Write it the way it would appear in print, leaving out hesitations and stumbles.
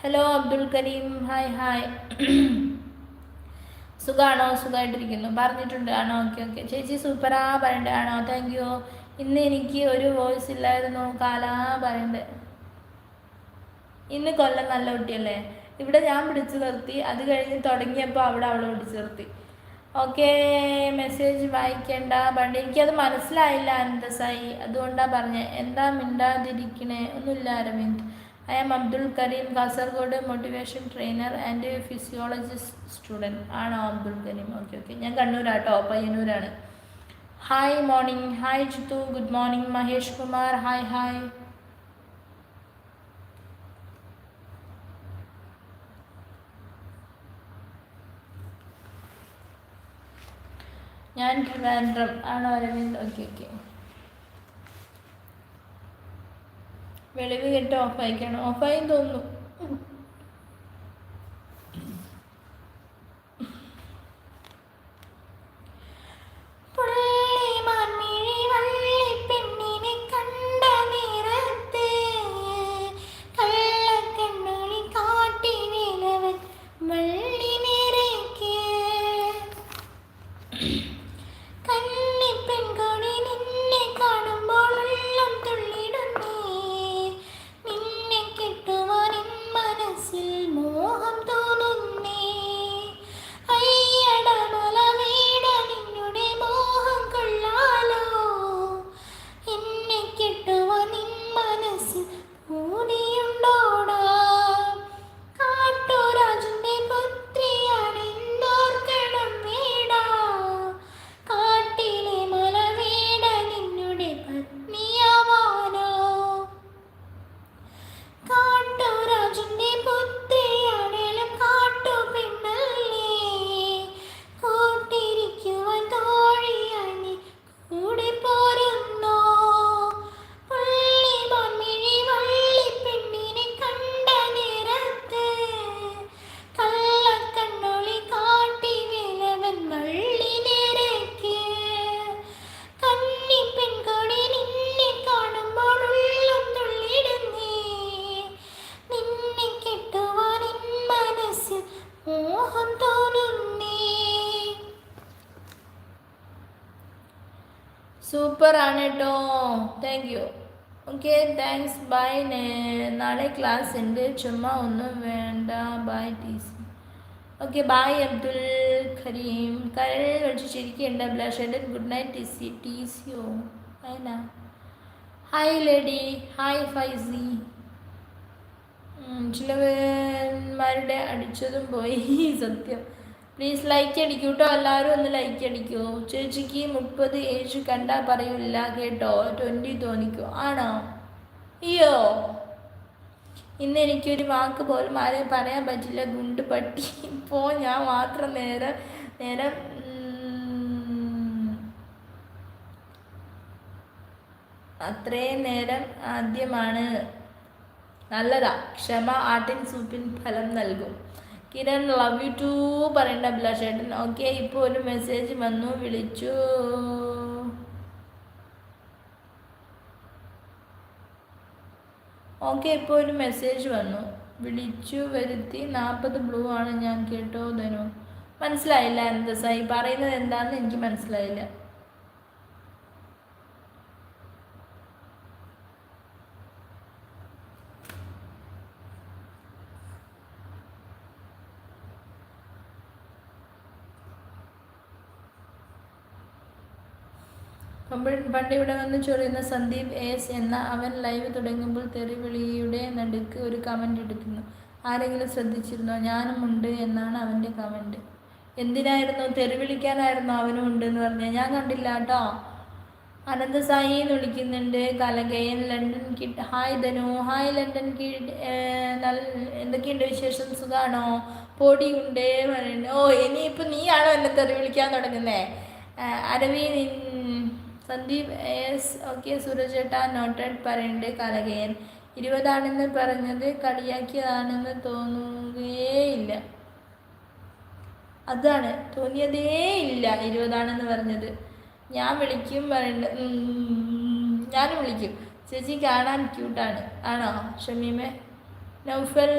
Hello Abdul Karim, hi hi. സുഖമാണോ? സുഖമായിട്ടിരിക്കുന്നു. പറഞ്ഞിട്ടുണ്ട് ആണോ? Okay okay. ചേച്ചി സൂപ്പറാ പറയണ്ടേ? ആണോ? Thank you. ഇന്ന് എനിക്ക് ഒരു വോയിസ് ഇല്ലായിരുന്നു. കാലാ പറയണ്ടേ. ഇന്ന് കൊല്ലം നല്ല കുട്ടിയല്ലേ? ഇവിടെ ഞാൻ പിടിച്ചു നിർത്തി, അത് കഴിഞ്ഞ് തുടങ്ങിയപ്പോൾ അവിടെ അവളെ പിടിച്ചു നിർത്തി. ഓക്കെ, മെസ്സേജ് വായിക്കേണ്ട പണ്ട് എനിക്കത് മനസ്സിലായില്ല അനന്തസായി, അതുകൊണ്ടാണ് പറഞ്ഞത്. എന്താ മിണ്ടാതിരിക്കണേ? ഒന്നുമില്ല Aravind. I am Abdul Kareem, Kasaragod, motivation trainer and physiologist student. ആണോ അബ്ദുൽ കരീം? Okay okay. ഞാൻ കണ്ണൂരാട്ടോ, പയ്യന്നൂരാണ്. Hi morning. Hi Chithu, good morning. Mahesh Kumar, hi hi. ഞാൻ ട്രിവാൻഡ്രം. ആണോ അരവിന്ദ്? Okay okay. വെളിവ് കേട്ട് ഓഫായിക്കാണ്. ഓഫായി തോന്നുന്നു. സൂപ്പർ ആണ് കേട്ടോ, thank you. Okay, thanks. Bye. നാളെ ക്ലാസ് ഉണ്ട്, ചുമ്മാ ഒന്നും വേണ്ട. Bye T C. Okay, bye Abdul Kareem. കരളിൽ വെച്ച് ചിരിക്കേണ്ട blush. Good night T C. T സിയോ അതിനാ. Hi lady. ഹായ് ഫൈസി. ചിലവന്മാരുടെ അടിച്ചതും പോയി. സത്യം. പ്ലീസ് ലൈക്ക് അടിക്കൂ കേട്ടോ, എല്ലാവരും ഒന്ന് ലൈക്ക് അടിക്കൂ. ചേച്ചിക്ക് 30 ഏജ് കണ്ടാൽ പറയില്ല കേട്ടോ, 20 തോന്നിക്കോ. ആണോ? അയ്യോ, ഇന്ന് എനിക്കൊരു വാക്ക് പോലും ആരെയും പറയാൻ പറ്റില്ല. ഗുണ്ട് പട്ടി. ഇപ്പോൾ ഞാൻ മാത്രം നേരം അത്രയും നേരം ആദ്യമാണ്. നല്ലതാ. ക്ഷമ ആട്ടിൻ സൂപ്പിൻ ഫലം നൽകും. കിരൺ, ലവ് യു ടു പറയണ്ട അഭിലാഷേട്ടൻ. ഓക്കെ, ഇപ്പോൾ ഒരു മെസ്സേജ് വന്നു, വിളിച്ചു. ഓക്കെ, ഇപ്പോൾ ഒരു മെസ്സേജ് വന്നു, വിളിച്ചു വരുത്തി. 40 ബ്ലൂ ആണ് ഞാൻ കേട്ടോ. ധനു മനസ്സിലായില്ല അനന്തസായി, പറയുന്നത് എന്താണെന്ന് എനിക്ക് മനസ്സിലായില്ല. പണ്ട് ഇവിടെ വന്ന് ചൊറിയുന്ന സന്ദീപ് എസ് എന്ന അവൻ ലൈവ് തുടങ്ങുമ്പോൾ തെറിവിളിയുടെ നടുക്ക് ഒരു കമൻ്റ് എടുക്കുന്നു. ആരെങ്കിലും ശ്രദ്ധിച്ചിരുന്നോ? ഞാനും ഉണ്ട് എന്നാണ് അവൻ്റെ കമൻറ്റ്. എന്തിനായിരുന്നു? തെറിവിളിക്കാനായിരുന്നു അവനും ഉണ്ട് എന്ന് പറഞ്ഞാൽ. ഞാൻ കണ്ടില്ല കേട്ടോ. അനന്തസായി എന്ന് വിളിക്കുന്നുണ്ട്. കലകയൻ, London kid. Hi Dhanu. Hi London kid. എന്തൊക്കെയുണ്ട് വിശേഷം? സുഖാണോ? പൊടിയുണ്ടേ പറയുന്നുണ്ട്. ഓ, ഇനിയിപ്പോൾ നീയാണോ എന്നെ തെറി വിളിക്കാൻ തുടങ്ങുന്നേ? അരവിന്ദ്, സന്ദീപ് എസ്. ഓക്കെ, സൂരജേട്ടാ നോട്ടഡ് പറയുന്നുണ്ട്. കലകയൻ, 20 ആണെന്ന് പറഞ്ഞത് കളിയാക്കിയതാണെന്ന് തോന്നുകയേയില്ല. അതാണ്, തോന്നിയതേ ഇല്ല 20 ആണെന്ന് പറഞ്ഞത്. ഞാൻ വിളിക്കും പറയുന്നുണ്ട്. ഞാനും വിളിക്കും. ചേച്ചി കാണാൻ ക്യൂട്ടാണ്. ആണോ ഷമീമെ? നൗഫൽ